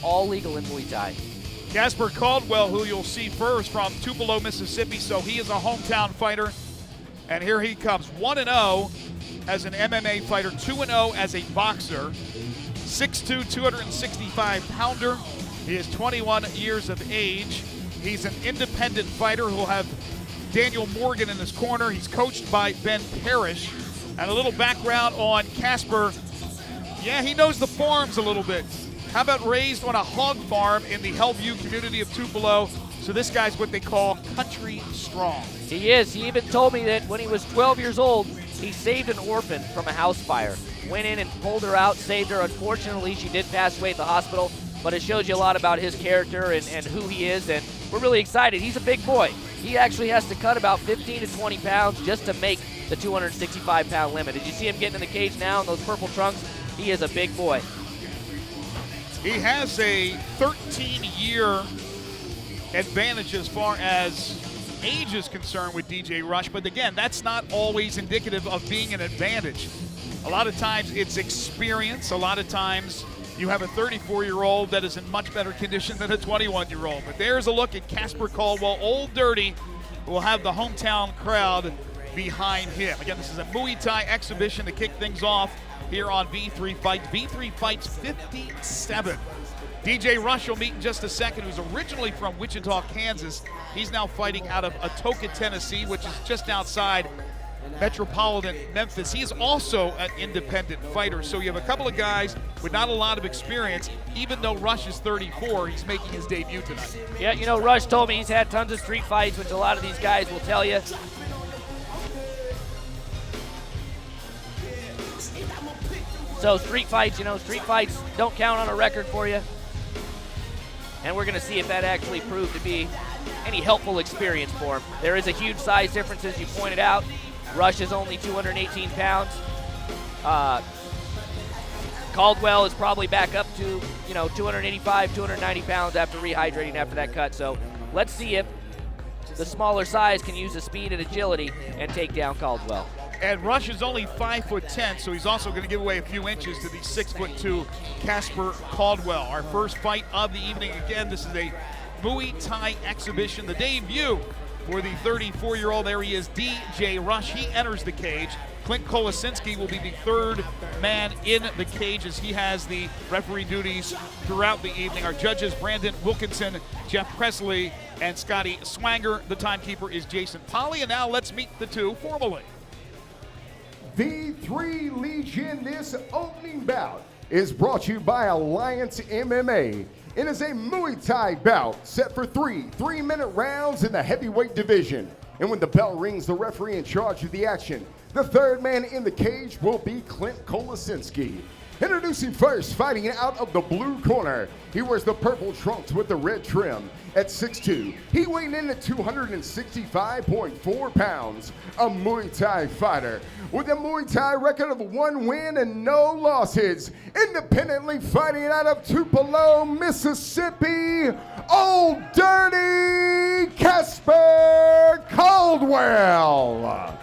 all legal in Muay Thai. Casper Caldwell, who you'll see first from Tupelo, Mississippi, so he is a hometown fighter. And here he comes, 1-0 as an MMA fighter, 2-0 as a boxer. 6'2", 265-pounder. He is 21 years of age. He's an independent fighter who will have Daniel Morgan in his corner. He's coached by Ben Parrish. And a little background on Casper. Yeah, he knows the farms a little bit. How about raised on a hog farm in the Hellview community of Tupelo? So this guy's what they call country strong. He is. He even told me that when he was 12 years old, he saved an orphan from a house fire. Went in and pulled her out, saved her. Unfortunately, she did pass away at the hospital, but it shows you a lot about his character and who he is, and we're really excited. He's a big boy. He actually has to cut about 15 to 20 pounds just to make the 265-pound limit. Did you see him getting in the cage now in those purple trunks? He is a big boy. He has a 13-year advantage as far as age is concerned with DJ Rush, but again, that's not always indicative of being an advantage. A lot of times it's experience. A lot of times you have a 34-year-old that is in much better condition than a 21-year-old. But there's a look at Casper Caldwell, Old Dirty, who will have the hometown crowd behind him. Again, this is a Muay Thai exhibition to kick things off here on V3 Fights. V3 Fights 57. DJ Rush will meet in just a second, who's originally from Wichita, Kansas. He's now fighting out of Atoka, Tennessee, which is just outside metropolitan Memphis. He is also an independent fighter, so you have a couple of guys with not a lot of experience. Even though Rush is 34, he's making his debut tonight. Yeah, you know, Rush told me he's had tons of street fights, which a lot of these guys will tell you. So street fights, you know, street fights don't count on a record for you. And we're going to see if that actually proved to be any helpful experience for him. There is a huge size difference, as you pointed out. Rush is only 218 pounds. Caldwell is probably back up to, 285, 290 pounds after rehydrating after that cut. So let's see if the smaller size can use the speed and agility and take down Caldwell. And Rush is only 5'10", so he's also going to give away a few inches to the 6'2" Casper Caldwell. Our first fight of the evening. Again, this is a Muay Thai exhibition, the debut for the 34-year-old. There he is, DJ Rush. He enters the cage. Clint Kolosinski will be the third man in the cage as he has the referee duties throughout the evening. Our judges, Brandon Wilkinson, Jeff Presley, and Scotty Swanger. The timekeeper is Jason Polly. And now let's meet the two formally. V3 Legion, this opening bout is brought to you by Alliance MMA. It is a Muay Thai bout set for three-minute rounds in the heavyweight division. And when the bell rings, the referee in charge of the action, the third man in the cage, will be Clint Kolosinski. Introducing first, fighting out of the blue corner. He wears the purple trunks with the red trim. At 6'2", he weighed in at 265.4 pounds. A Muay Thai fighter with a Muay Thai record of 1 win and no losses. Independently fighting out of Tupelo, Mississippi, Old Dirty Casper Caldwell.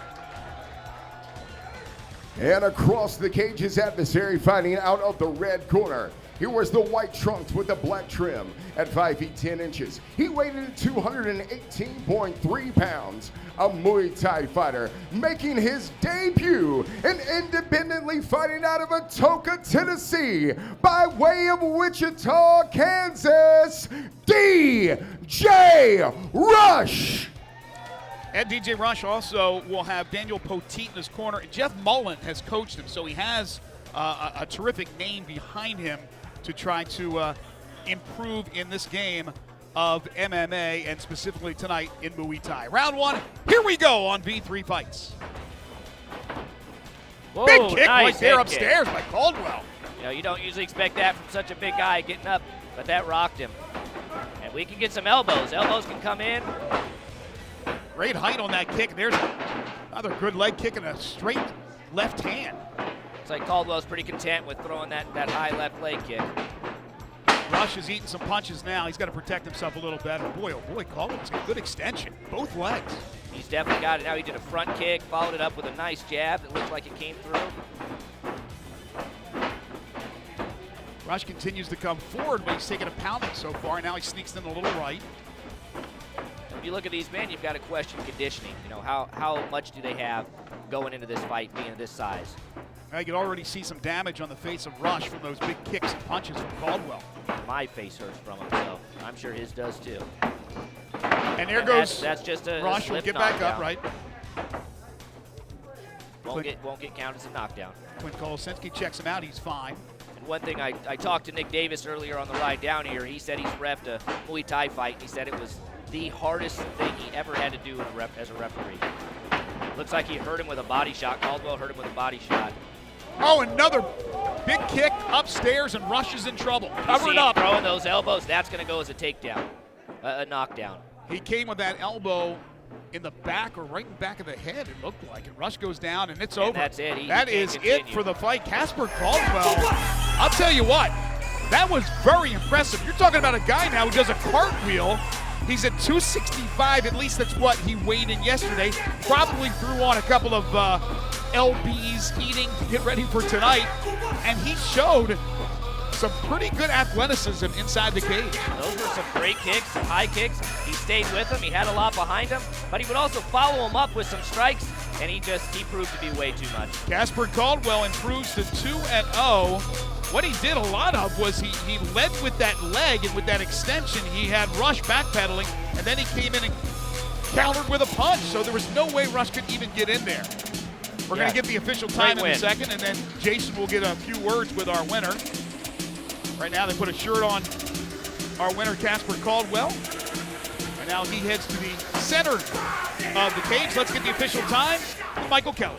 And across the cage, his adversary fighting out of the red corner. He wears the white trunks with the black trim. At 5 feet 10 inches, he weighed in at 218.3 pounds. A Muay Thai fighter making his debut and independently fighting out of Atoka, Tennessee, by way of Wichita, Kansas, DJ Rush. And DJ Rush also will have Daniel Poteet in his corner. Jeff Mullen has coached him, so he has a terrific name behind him to try to improve in this game of MMA, and specifically tonight in Muay Thai. Round one, here we go on V3 Fights. Whoa, big kick nice right there head upstairs kick. by Caldwell. You know, you don't usually expect that from such a big guy getting up, but that rocked him. And we can get some elbows. Elbows can come in. Great height on that kick. There's another good leg kick and a straight left hand. It's like Caldwell's pretty content with throwing that high left leg kick. Rush is eating some punches now. He's got to protect himself a little better. Boy, oh boy, Caldwell's got good extension. Both legs. He's definitely got it now. He did a front kick, followed it up with a nice jab that looked like it came through. Rush continues to come forward, but he's taken a pounding so far. Now he sneaks in a little right. If you look at these men, you've got to question conditioning. You know, how much do they have going into this fight being this size? I can already see some damage on the face of Rush from those big kicks and punches from Caldwell. My face hurts from him, so I'm sure his does too. And there goes that's just a Rush will slip get back up, knockdown. right? Won't get counted as a knockdown. When Kolosinski checks him out, he's fine. And one thing, I talked to Nick Davis earlier on the ride down here. He said he's reffed a Muay Thai fight, and he said it was the hardest thing he ever had to do as a referee. Looks like he hurt him with a body shot. Caldwell hurt him with a body shot. Oh, another big kick upstairs, and Rush is in trouble. Covered up. Throwing those elbows, that's going to go as a takedown, a knockdown. He came with that elbow in the back or right in the back of the head, it looked like. And Rush goes down, and it's over. That's it. That is it for the fight. Casper Caldwell, I'll tell you what, that was very impressive. You're talking about a guy now who does a cartwheel. He's at 265, at least that's what he weighed in yesterday. Probably threw on a couple of LBs eating to get ready for tonight. And he showed some pretty good athleticism inside the cage. Those were some great kicks, some high kicks. He stayed with him. He had a lot behind him, but he would also follow him up with some strikes, and he proved to be way too much. Casper Caldwell improves to 2-0. What he did a lot of was he led with that leg, and with that extension, he had Rush backpedaling, and then he came in and countered with a punch, so there was no way Rush could even get in there. We're going to get the official time in a second, and then Jason will get a few words with our winner. Right now they put a shirt on our winner, Casper Caldwell, and now he heads to the center of the cage. Let's get the official time. Michael Kelly.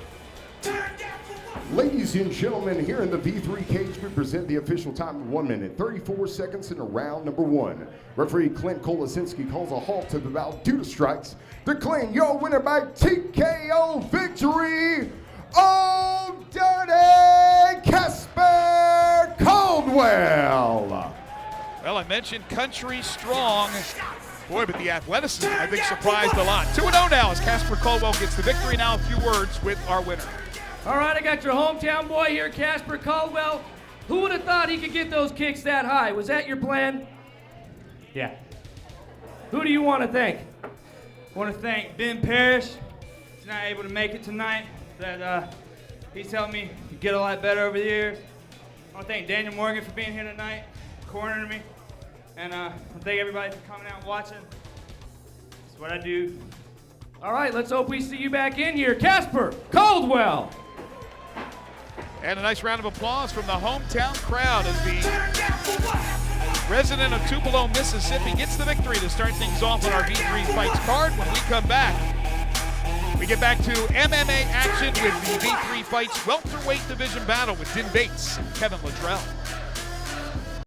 Ladies and gentlemen, here in the V3 cage, we present the official time of 1 minute, 34 seconds into round number 1. Referee Clint Kolosinski calls a halt to the bout due to strikes, declaring your winner by TKO victory, Old Dirty Casper Caldwell. Well, I mentioned country strong. Boy, but the athleticism, I think, surprised a lot. 2-0 now as Casper Caldwell gets the victory. Now a few words with our winner. All right, I got your hometown boy here, Casper Caldwell. Who would have thought he could get those kicks that high? Was that your plan? Yeah. Who do you want to thank? I want to thank Ben Parrish. He's not able to make it tonight. He's helped me get a lot better over the years. I want to thank Daniel Morgan for being here tonight, cornering me. And I want to thank everybody for coming out and watching. That's what I do. All right, let's hope we see you back in here. Casper Caldwell. And a nice round of applause from the hometown crowd as the resident of Tupelo, Mississippi gets the victory to start things off on our V3 Fights card. When we come back, we get back to MMA action with the V3 Fights welterweight division battle with Din Bates, Kevin Littrell.